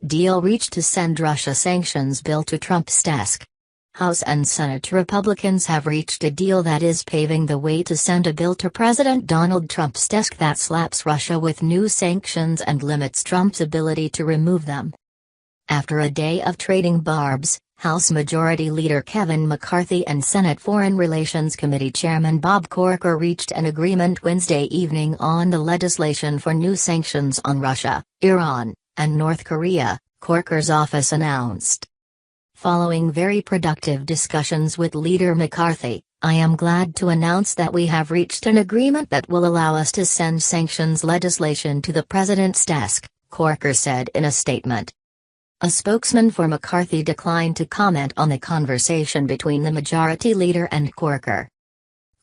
Deal reached to send Russia sanctions bill to Trump's desk. House and Senate Republicans have reached a deal that is paving the way to send a bill to President Donald Trump's desk that slaps Russia with new sanctions and limits Trump's ability to remove them. After a day of trading barbs, House Majority Leader Kevin McCarthy and Senate Foreign Relations Committee Chairman Bob Corker reached an agreement Wednesday evening on the legislation for new sanctions on Russia, Iran, and North Korea, Corker's office announced. Following very productive discussions with Leader McCarthy, I am glad to announce that we have reached an agreement that will allow us to send sanctions legislation to the President's desk, Corker said in a statement. A spokesman for McCarthy declined to comment on the conversation between the Majority Leader and Corker.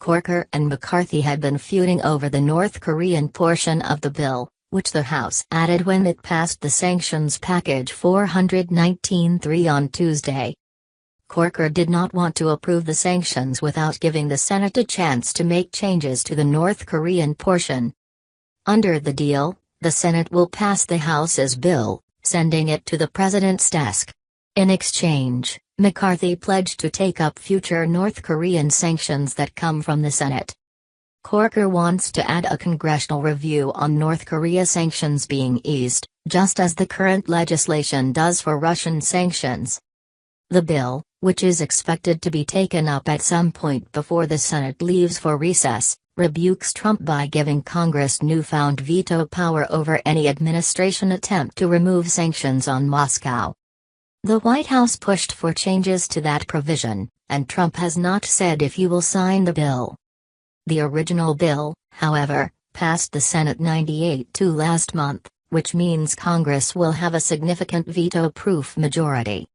Corker and McCarthy had been feuding over the North Korean portion of the bill, which the House added when it passed the Sanctions Package 419-3 on Tuesday. Corker did not want to approve the sanctions without giving the Senate a chance to make changes to the North Korean portion. Under the deal, the Senate will pass the House's bill, sending it to the President's desk. In exchange, McCarthy pledged to take up future North Korean sanctions that come from the Senate. Corker wants to add a congressional review on North Korea sanctions being eased, just as the current legislation does for Russian sanctions. The bill, which is expected to be taken up at some point before the Senate leaves for recess, rebukes Trump by giving Congress newfound veto power over any administration attempt to remove sanctions on Moscow. The White House pushed for changes to that provision, and Trump has not said if he will sign the bill. The original bill, however, passed the Senate 98-2 last month, which means Congress will have a significant veto-proof majority.